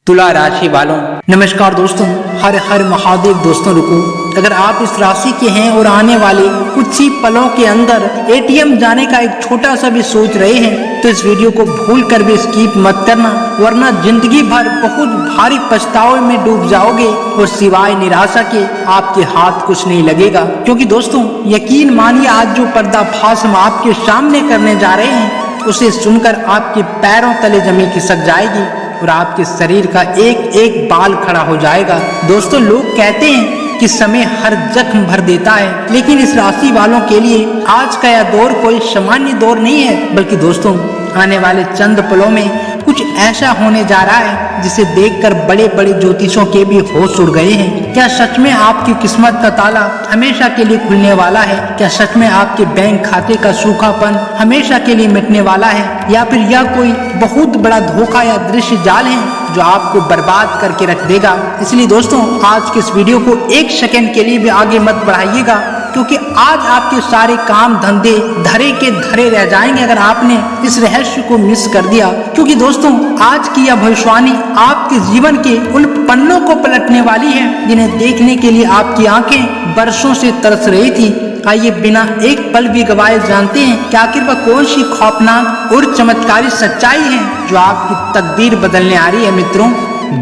तुला राशि वालों, नमस्कार दोस्तों। हर हर महादेव दोस्तों। रुको, अगर आप इस राशि के हैं और आने वाले कुछ ही पलों के अंदर एटीएम जाने का एक छोटा सा भी सोच रहे हैं तो इस वीडियो को भूल कर भी स्किप मत करना, वरना जिंदगी भर बहुत भारी पछतावे में डूब जाओगे और सिवाय निराशा के आपके हाथ कुछ नहीं लगेगा। क्योंकि दोस्तों यकीन मानिए, आज जो पर्दाफाश हम आपके सामने करने जा रहे हैं उसे सुनकर आपके पैरों तले जमीन खिसक जाएगी और आपके शरीर का एक एक बाल खड़ा हो जाएगा। दोस्तों, लोग कहते हैं कि समय हर जख्म भर देता है, लेकिन इस राशि वालों के लिए आज का यह दौर कोई सामान्य दौर नहीं है, बल्कि दोस्तों आने वाले चंद पलों में कुछ ऐसा होने जा रहा है जिसे देखकर बड़े बड़े ज्योतिषों के भी होश उड़ गए हैं। क्या सच में आपकी किस्मत का ताला हमेशा के लिए खुलने वाला है? क्या सच में आपके बैंक खाते का सूखापन हमेशा के लिए मिटने वाला है, या फिर यह कोई बहुत बड़ा धोखा या दृश्य जाल है जो आपको बर्बाद करके रख देगा? इसलिए दोस्तों आज के इस वीडियो को एक सेकंड के लिए भी आगे मत बढ़ाइएगा, क्योंकि आज आपके सारे काम धंधे धरे के धरे रह जाएंगे अगर आपने इस रहस्य को मिस कर दिया। क्योंकि दोस्तों आज की यह भविष्यवाणी आपके जीवन के उन पन्नों को पलटने वाली है जिन्हें देखने के लिए आपकी आंखें बरसों से तरस रही थी। आइए बिना एक पल भी गवाए जानते हैं कि आखिर वह कौन सी खौफनाक और चमत्कारी सच्चाई है जो आपकी तकदीर बदलने आ रही है। मित्रों,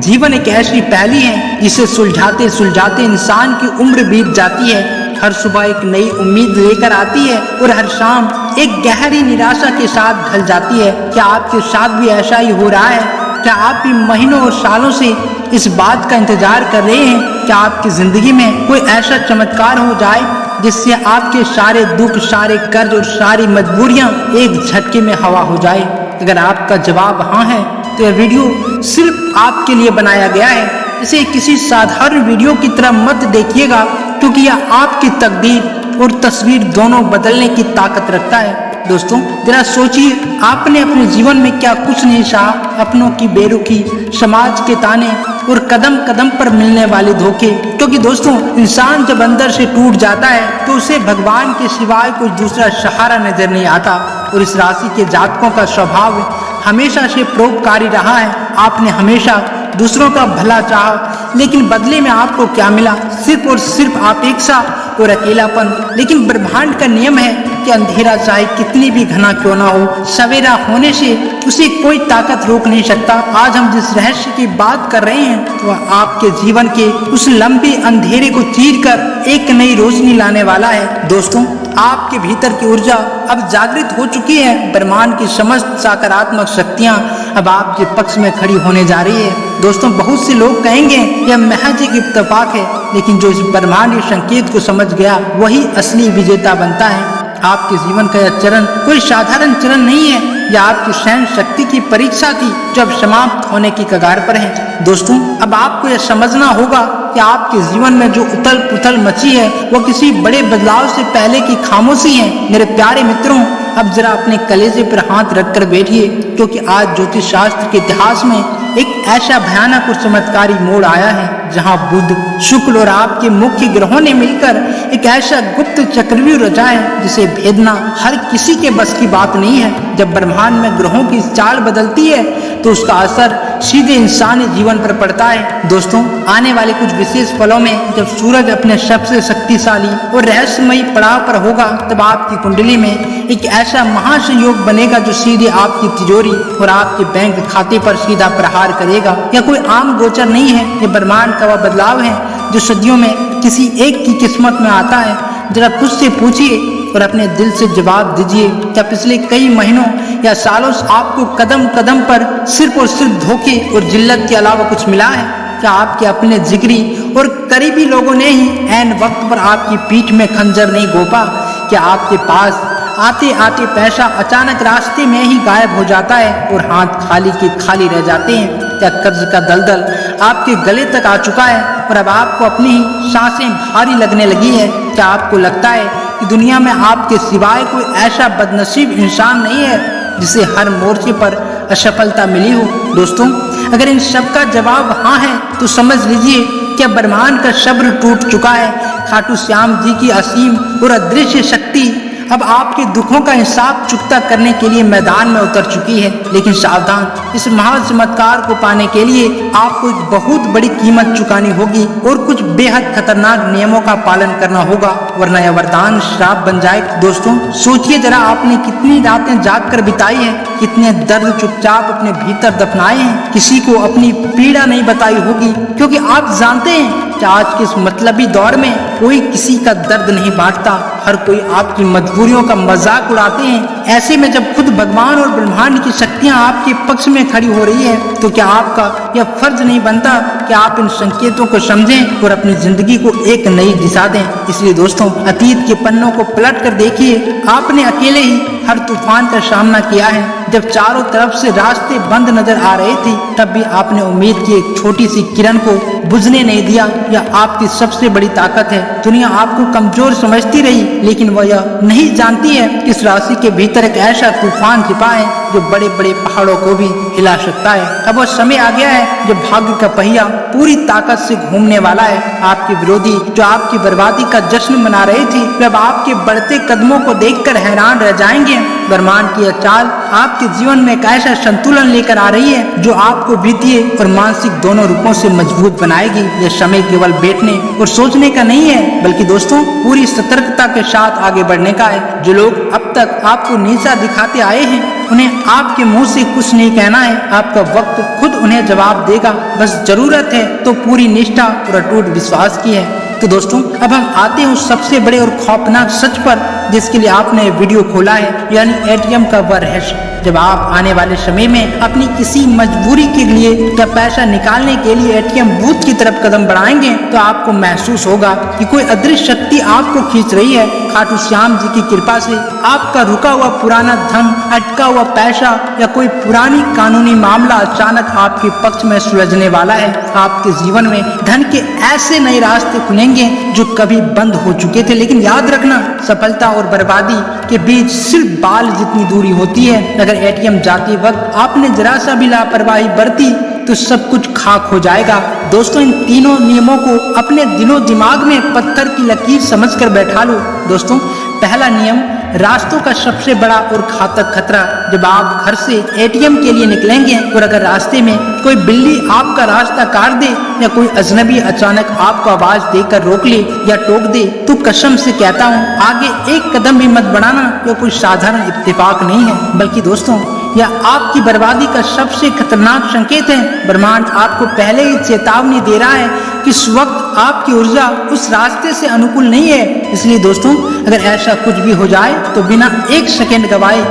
जीवन एक ऐसी पहेली है जिसे सुलझाते सुलझाते इंसान की उम्र बीत जाती है। हर सुबह एक नई उम्मीद लेकर आती है और हर शाम एक गहरी निराशा के साथ ढल जाती है। क्या आपके साथ भी ऐसा ही हो रहा है? क्या आप भी महीनों और सालों से इस बात का इंतजार कर रहे हैं कि आपकी जिंदगी में कोई ऐसा चमत्कार हो जाए जिससे आपके सारे दुख, सारे कर्ज और सारी मजबूरियां एक झटके में हवा हो जाए? अगर आपका जवाब हाँ है तो यह वीडियो सिर्फ आपके लिए बनाया गया है। इसे किसी साधारण वीडियो की तरह मत देखिएगा, क्योंकि यह आपकी तकदीर और तस्वीर दोनों बदलने की ताकत रखता है। दोस्तों जरा सोचिए, आपने अपने जीवन में क्या कुछ नहीं सहा? अपनों की बेरुखी, समाज के ताने और कदम कदम पर मिलने वाले धोखे। क्योंकि दोस्तों इंसान जब अंदर से टूट जाता है तो उसे भगवान के सिवाय कोई दूसरा सहारा नजर नहीं आता। और इस राशि के जातकों का स्वभाव हमेशा से परोपकारी रहा है। आपने हमेशा दूसरों का भला चाहा, लेकिन बदले में आपको क्या मिला? सिर्फ और सिर्फ अपेक्षा और अकेलापन। लेकिन ब्रह्मांड का नियम है कि अंधेरा चाहे कितनी भी घना क्यों ना हो, सवेरा होने से उसे कोई ताकत रोक नहीं सकता। आज हम जिस रहस्य की बात कर रहे हैं वह आपके जीवन के उस लंबे अंधेरे को चीरकर एक नई रोशनी लाने वाला है। दोस्तों आपके भीतर की ऊर्जा अब जागृत हो चुकी है। ब्रह्मांड की समस्त सकारात्मक शक्तियां अब आपके पक्ष में खड़ी होने जा रही है। दोस्तों बहुत से लोग कहेंगे यह महज एक इत्तेफाक है, लेकिन जो इस ब्रह्मांडीय संकेत को समझ गया वही असली विजेता बनता है। आपके जीवन का यह चरण कोई साधारण चरण नहीं है, यह आपकी सहन शक्ति की परीक्षा थी जो अब समाप्त होने की कगार पर है। दोस्तों अब आपको यह समझना होगा कि आपके जीवन में जो उथल पुथल मची है वह किसी बड़े बदलाव से पहले की खामोशी है। मेरे प्यारे मित्रों, अब जरा अपने कलेजे पर हाथ रखकर बैठिए, क्योंकि आज ज्योतिष शास्त्र के इतिहास में एक ऐसा भयानक और चमत्कारी मोड़ आया है जहां बुध, शुक्र और आपके मुख्य ग्रहों ने मिलकर एक ऐसा गुप्त चक्रव्यूह रचा है जिसे भेदना हर किसी के बस की बात नहीं है। जब ब्रह्मांड में ग्रहों की चाल बदलती है तो उसका असर सीधे इंसानी जीवन पर पड़ता है। दोस्तों आने वाले कुछ विशेष पलों में जब सूरज अपने सबसे शक्तिशाली और रहस्यमयी पड़ाव पर होगा, तब आपकी कुंडली में एक ऐसा महासंयोग बनेगा जो सीधे आपकी तिजोरी और आपके बैंक खाते पर सीधा प्रहार करेगा। यह कोई आम गोचर नहीं है, यह ब्रह्मांड का वह बदलाव है जो सदियों में किसी एक की किस्मत में आता है। जरा खुद से पूछिए और अपने दिल से जवाब दीजिए, क्या पिछले कई महीनों या सालों से आपको कदम कदम पर सिर्फ और सिर्फ धोखे और जिल्लत के अलावा कुछ मिला है? क्या आपके अपने जिगरी और करीबी लोगों ने ही ऐन वक्त पर आपकी पीठ में खंजर नहीं घोंपा? क्या आपके पास आते आते पैसा अचानक रास्ते में ही गायब हो जाता है और हाथ खाली के खाली रह जाते हैं? क्या कर्ज का दलदल आपके गले तक आ चुका है और अब आपको अपनी ही सांसें भारी लगने लगी है? क्या आपको लगता है कि दुनिया में आपके सिवाय कोई ऐसा बदनसीब इंसान नहीं है जिसे हर मोर्चे पर असफलता मिली हो? दोस्तों अगर इन सब का जवाब हाँ है तो समझ लीजिए कि ब्रह्मांड का सब्र टूट चुका है। खाटू श्याम जी की असीम और अदृश्य शक्ति अब आपके दुखों का हिसाब चुकता करने के लिए मैदान में उतर चुकी है। लेकिन सावधान, इस महान चमत्कार को पाने के लिए आपको एक बहुत बड़ी कीमत चुकानी होगी और कुछ बेहद खतरनाक नियमों का पालन करना होगा, वरना यह वरदान श्राप बन जाएगा। दोस्तों सोचिए जरा, आपने कितनी रातें जाग कर बिताई है, कितने दर्द चुपचाप अपने भीतर दफनाए हैं। किसी को अपनी पीड़ा नहीं बताई होगी, क्योंकि आप जानते हैं कि आज के इस मतलबी दौर में कोई किसी का दर्द नहीं बांटता, हर कोई आपकी मजबूरियों का मजाक उड़ाते हैं। ऐसे में जब खुद भगवान और ब्रह्मांड की शक्तियां आपके पक्ष में खड़ी हो रही है, तो क्या आपका यह फर्ज नहीं बनता कि आप इन संकेतों को समझें और अपनी जिंदगी को एक नई दिशा दें। इसलिए दोस्तों, अतीत के पन्नों को पलट कर देखिए, आपने अकेले ही हर तूफान का सामना किया है। जब चारों तरफ से रास्ते बंद नजर आ रहे थे, तब भी आपने उम्मीद की एक छोटी सी किरण को बुझने नहीं दिया। यह आपकी सबसे बड़ी ताकत है। दुनिया आपको कमजोर समझती रही, लेकिन वह यह नहीं जानती है कि इस राशि के भीतर एक ऐसा तूफान छिपा है जो बड़े बड़े पहाड़ों को भी हिला सकता है। अब वह समय आ गया है जब भाग्य का पहिया पूरी ताकत से घूमने वाला है। आपके विरोधी जो आपकी बर्बादी का जश्न मना रहे थे, जब आपके बढ़ते कदमों को देखकर हैरान रह जाएंगे। ब्रह्मांड की यह चाल आपके जीवन में एक ऐसा संतुलन लेकर आ रही है जो आपको वित्तीय और मानसिक दोनों रूपों से मजबूत बनाएगी। यह समय केवल बैठने और सोचने का नहीं है, बल्कि दोस्तों पूरी सतर्कता के साथ आगे बढ़ने का है। जो लोग अब तक आपको नीचा दिखाते आए हैं, उन्हें आपके मुंह से कुछ नहीं कहना है। आपका वक्त खुद उन्हें जवाब देगा। बस जरूरत है तो पूरी निष्ठा और अटूट विश्वास की है। तो दोस्तों, अब हम आते हैं उस सबसे बड़े और खौफनाक सच पर जिसके लिए आपने वीडियो खोला है, यानी एटीएम का वह रहस्य। जब आप आने वाले समय में अपनी किसी मजबूरी के लिए या पैसा निकालने के लिए एटीएम बूथ की तरफ कदम बढ़ाएंगे, तो आपको महसूस होगा कि कोई अदृश्य शक्ति आपको खींच रही है। खाटू श्याम जी की कृपा से आपका रुका हुआ पुराना धन, अटका हुआ पैसा या कोई पुरानी कानूनी मामला अचानक आपके पक्ष में सुलझने वाला है। आपके जीवन में धन के ऐसे नए रास्ते खुलेंगे जो कभी बंद हो चुके थे। लेकिन याद रखना, सफलता और बर्बादी के बीच सिर्फ बाल जितनी दूरी होती है। अगर एटीएम जाते वक्त आपने जरा सा भी लापरवाही बरती तो सब कुछ खाक हो जाएगा। दोस्तों, इन तीनों नियमों को अपने दिलो दिमाग में पत्थर की लकीर समझकर बैठा लो। दोस्तों, पहला नियम, रास्तों का सबसे बड़ा और घातक खतरा। जब आप घर से एटीएम के लिए निकलेंगे और अगर रास्ते में कोई बिल्ली आपका रास्ता काट दे या कोई अजनबी अचानक आपको आवाज देकर रोक ले या टोक दे, तो कसम से कहता हूँ आगे एक कदम भी मत बढ़ाना। यह कोई साधारण इत्तेफाक नहीं है, बल्कि दोस्तों यह आपकी बर्बादी का सबसे खतरनाक संकेत है। ब्रह्मांड आपको पहले ही चेतावनी दे रहा है कि इस वक्त आपकी ऊर्जा उस रास्ते से अनुकूल नहीं है। इसलिए दोस्तों, अगर ऐसा कुछ भी हो जाए तो बिना एक सेकंड गवाए,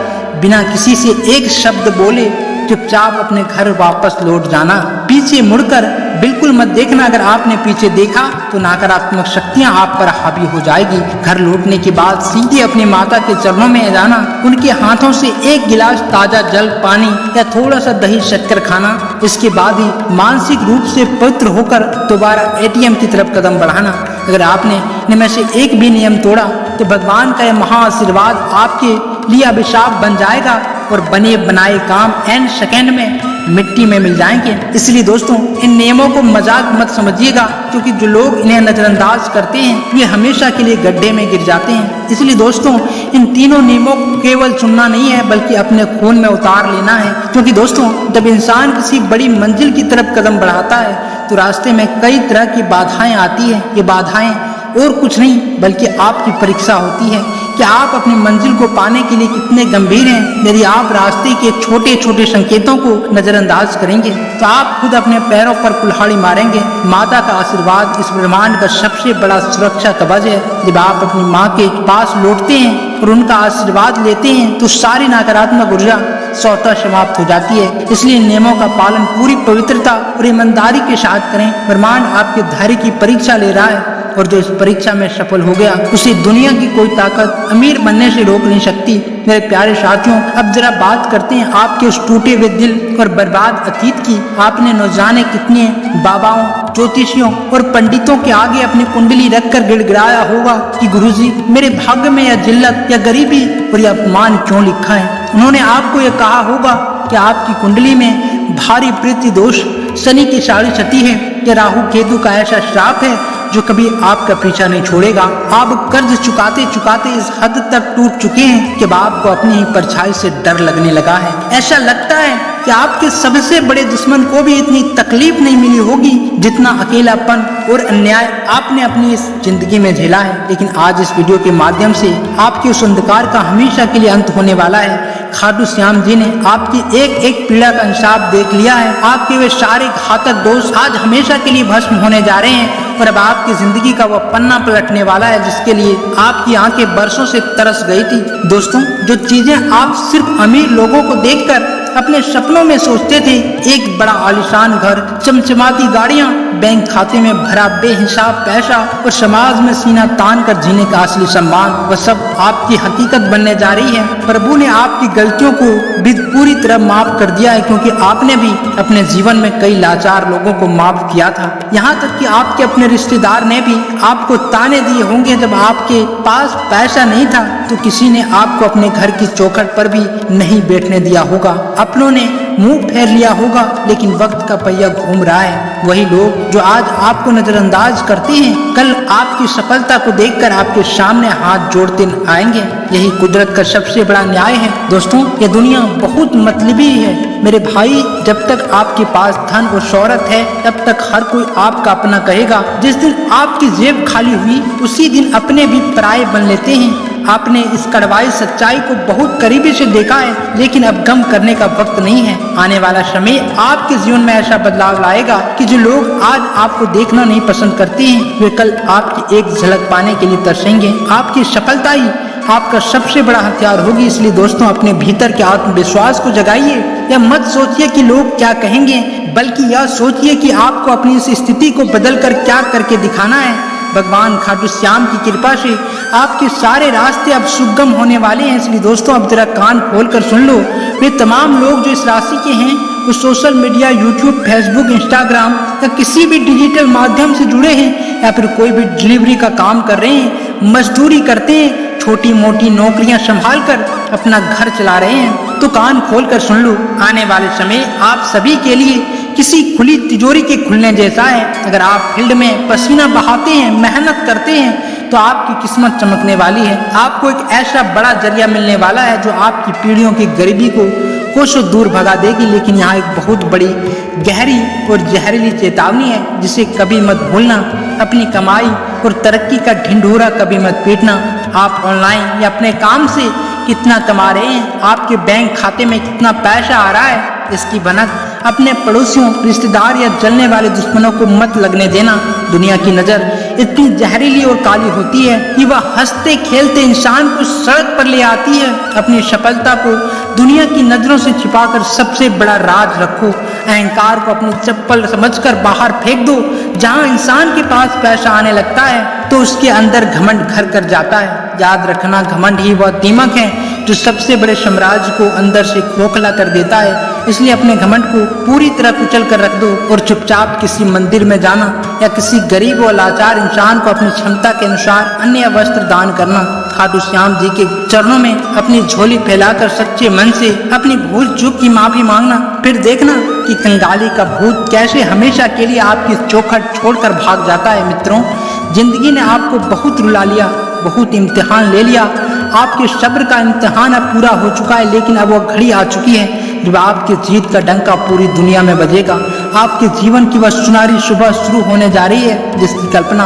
बिना किसी से एक शब्द बोले चुपचाप अपने घर वापस लौट जाना। पीछे मुड़कर बिल्कुल मत देखना। अगर आपने पीछे देखा तो नकारात्मक शक्तियां आप पर हावी हो जाएगी। घर लौटने के बाद सीधे अपनी माता के चरणों में जाना, उनके हाथों से एक गिलास ताजा जल, पानी या थोड़ा सा दही शक्कर खाना। इसके बाद ही मानसिक रूप से पवित्र होकर दोबारा एटीएम की तरफ कदम बढ़ाना। अगर आपने इनमें से एक भी नियम तोड़ा तो भगवान का यह महा आशीर्वाद आपके लिए अभिशाप बन जाएगा और बने बनाए काम एंड सेकंड में मिट्टी में मिल जाएंगे। इसलिए दोस्तों, इन नियमों को मजाक मत समझिएगा, क्योंकि जो लोग इन्हें नजरअंदाज करते हैं वे हमेशा के लिए गड्ढे में गिर जाते हैं। इसलिए दोस्तों, इन तीनों नियमों को केवल सुनना नहीं है, बल्कि अपने खून में उतार लेना है। क्योंकि दोस्तों, जब इंसान किसी बड़ी मंजिल की तरफ कदम बढ़ाता है तो रास्ते में कई तरह की बाधाएं आती है। ये बाधाएं और कुछ नहीं बल्कि आपकी परीक्षा होती है कि आप अपनी मंजिल को पाने के लिए कितने गंभीर हैं। यदि आप रास्ते के छोटे छोटे संकेतों को नजरअंदाज करेंगे तो आप खुद अपने पैरों पर कुल्हाड़ी मारेंगे। माता का आशीर्वाद इस ब्रह्मांड का सबसे बड़ा सुरक्षा कवच है। जब आप अपनी माँ के पास लौटते हैं और उनका आशीर्वाद लेते हैं तो सारी नकारात्मक ऊर्जा स्वतः समाप्त हो जाती है। इसलिए नियमों का पालन पूरी पवित्रता और ईमानदारी के साथ करें। ब्रह्मांड आपके धैर्य की परीक्षा ले रहा है और जो इस परीक्षा में सफल हो गया उसे दुनिया की कोई ताकत अमीर बनने से रोक नहीं सकती। मेरे प्यारे साथियों, अब जरा बात करते हैं आपके उस टूटे हुए दिल और बर्बाद अतीत की। आपने न जाने कितने बाबाओं, ज्योतिषियों और पंडितों के आगे अपनी कुंडली रखकर गिड़गिड़ाया होगा कि गुरुजी, मेरे भाग्य में यह जिल्लत या गरीबी और यह अपमान क्यों लिखा है। उन्होंने आपको यह कहा होगा कि आपकी कुंडली में भारी प्रीति दोष, शनि की साढ़े क्षति है या राहु केतु का ऐसा श्राप है जो कभी आपका पीछा नहीं छोड़ेगा। आप कर्ज चुकाते चुकाते इस हद तक टूट चुके हैं कि आपको अपनी ही परछाई से डर लगने लगा है। ऐसा लगता है कि आपके सबसे बड़े दुश्मन को भी इतनी तकलीफ नहीं मिली होगी जितना अकेलापन और अन्याय आपने अपनी इस जिंदगी में झेला है। लेकिन आज इस वीडियो के माध्यम से आपके उस अंधकार का हमेशा के लिए अंत होने वाला है। खाटू श्याम जी ने आपकी एक एक पीड़ा का इंसाफ देख लिया है। आपके वे सारे घातक दोस्त आज हमेशा के लिए भस्म होने जा रहे हैं और अब आपकी जिंदगी का वह पन्ना पलटने वाला है जिसके लिए आपकी आंखें बरसों से तरस गई थी। दोस्तों, जो चीजें आप सिर्फ अमीर लोगों को देखकर अपने सपनों में सोचते थे, एक बड़ा आलीशान घर, चमचमाती गाड़ियां, बैंक खाते में भरा बेहिसाब पैसा और समाज में सीना तान कर जीने का असली सम्मान, वह सब आपकी हकीकत बनने जा रही है। प्रभु ने आपकी गलतियों को भी पूरी तरह माफ कर दिया है, क्योंकि आपने भी अपने जीवन में कई लाचार लोगों को माफ किया था। यहाँ तक कि आपके अपने रिश्तेदार ने भी आपको ताने दिए होंगे। जब आपके पास पैसा नहीं था तो किसी ने आपको अपने घर की चौखट पर भी नहीं बैठने दिया होगा। अपनों ने मुंह फेर लिया होगा, लेकिन वक्त का पहिया घूम रहा है। वही लोग जो आज आपको नजरअंदाज करते हैं, कल आपकी सफलता को देखकर आपके सामने हाथ जोड़ते आएंगे। यही कुदरत का सबसे बड़ा न्याय है। दोस्तों, ये दुनिया बहुत मतलबी है मेरे भाई। जब तक आपके पास धन और शोहरत है तब तक हर कोई आपका अपना कहेगा। जिस दिन आपकी जेब खाली हुई उसी दिन अपने भी पराये बन लेते हैं। आपने इस कड़वाई सच्चाई को बहुत करीबी से देखा है, लेकिन अब गम करने का वक्त नहीं है। आने वाला समय आपके जीवन में ऐसा बदलाव लाएगा कि जो लोग आज आपको देखना नहीं पसंद करते हैं, वे कल आपकी एक झलक पाने के लिए तरसेंगे। आपकी सफलता ही आपका सबसे बड़ा हथियार होगी। इसलिए दोस्तों, अपने भीतर के आत्मविश्वास को जगाइए। या मत सोचिए कि लोग क्या कहेंगे, बल्कि यह सोचिए कि आपको अपनी इस स्थिति को बदल कर क्या करके दिखाना है। भगवान खाटू श्याम की कृपा से आपके सारे रास्ते अब सुगम होने वाले हैं। इसलिए दोस्तों, अब जरा कान खोलकर सुन लो। वे तमाम लोग जो इस राशि के हैं, वो social media, YouTube, Facebook, Instagram या किसी भी डिजिटल माध्यम से जुड़े हैं, या फिर कोई भी डिलीवरी का काम कर रहे हैं, मजदूरी करते हैं, छोटी मोटी नौकरियां संभाल कर अपना घर चला रहे हैं, तो कान खोल कर सुन लो। आने वाले समय आप सभी के लिए किसी खुली तिजोरी के खुलने जैसा है। अगर आप फील्ड में पसीना बहाते हैं, मेहनत करते हैं, तो आपकी किस्मत चमकने वाली है। आपको एक ऐसा बड़ा जरिया मिलने वाला है जो आपकी पीढ़ियों की गरीबी को कोसों दूर भगा देगी। लेकिन यहाँ एक बहुत बड़ी गहरी और जहरीली चेतावनी है, जिसे कभी मत भूलना। अपनी कमाई और तरक्की का ढिंढोरा कभी मत पीटना। आप ऑनलाइन या अपने काम से कितना कमा रहे हैं, आपके बैंक खाते में कितना पैसा आ रहा है, इसकी भनक अपने पड़ोसियों, रिश्तेदार या जलने वाले दुश्मनों को मत लगने देना। दुनिया की नजर इतनी जहरीली और काली होती है कि वह हंसते खेलते इंसान को सड़क पर ले आती है। अपनी सफलता को दुनिया की नजरों से छिपाकर सबसे बड़ा राज रखो। अहंकार को अपनी चप्पल समझकर बाहर फेंक दो। जहां इंसान के पास पैसा आने लगता है तो उसके अंदर घमंड घर कर जाता है। याद रखना, घमंड ही वह दीमक है जो सबसे बड़े साम्राज्य को अंदर से खोखला कर देता है। इसलिए अपने घमंड को पूरी तरह कुचल कर रख दो और चुपचाप किसी मंदिर में जाना या किसी गरीब और लाचार इंसान को अपनी क्षमता के अनुसार अन्य वस्त्र दान करना। खाटू श्याम जी के चरणों में अपनी झोली फैलाकर सच्चे मन से अपनी भूल चूक की माफी मांगना। फिर देखना कि कंगाली का भूत कैसे हमेशा के लिए आपकी चौखट छोड़कर भाग जाता है। मित्रों, जिंदगी ने आपको बहुत रुला लिया, बहुत इम्तिहान ले लिया। आपके सब्र का इम्तिहान अब पूरा हो चुका है, लेकिन अब वह घड़ी आ चुकी है जब आपकी जीत का डंका पूरी दुनिया में बजेगा। आपके जीवन की वह सुनहरी सुबह शुरू होने जा रही है, जिसकी कल्पना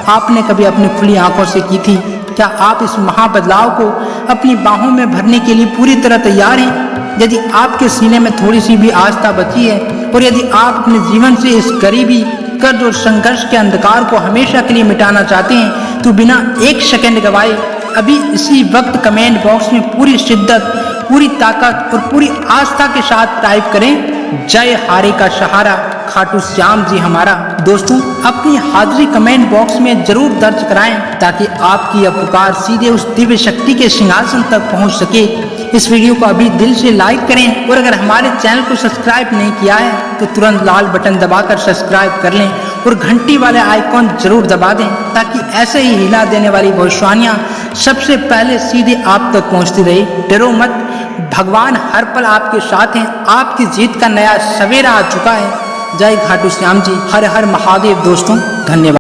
आपने कभी अपनी खुली आंखों से की थी। क्या आप इस महाबदलाव को अपनी बाहों में भरने के लिए पूरी तरह तैयार हैं? यदि आपके सीने में थोड़ी सी भी आस्था बची है और यदि आप अपने जीवन से इस गरीबी, कर्ज और संघर्ष के अंधकार को हमेशा के लिए मिटाना चाहते हैं, तो बिना एक सेकंड गवाए अभी इसी वक्त कमेंट बॉक्स में पूरी शिद्दत, पूरी ताकत और पूरी आस्था के साथ टाइप करें, जय हारे का सहारा, खाटू श्याम जी हमारा। दोस्तों, अपनी हाजिरी कमेंट बॉक्स में जरूर दर्ज कराएं ताकि आपकी यह पुकार सीधे उस दिव्य शक्ति के सिंहासन तक पहुंच सके। इस वीडियो को अभी दिल से लाइक करें और अगर हमारे चैनल को सब्सक्राइब नहीं किया है तो तुरंत लाल बटन दबाकर सब्सक्राइब कर लें और घंटी वाले आइकॉन जरूर दबा दें, ताकि ऐसे ही हिला देने वाली भविष्यवाणियां सबसे पहले सीधे आप तक पहुंचती रहे। डरो मत, भगवान हर पल आपके साथ हैं। आपकी जीत का नया सवेरा आ चुका है। जय खाटू श्याम जी, हर हर महादेव। दोस्तों, धन्यवाद।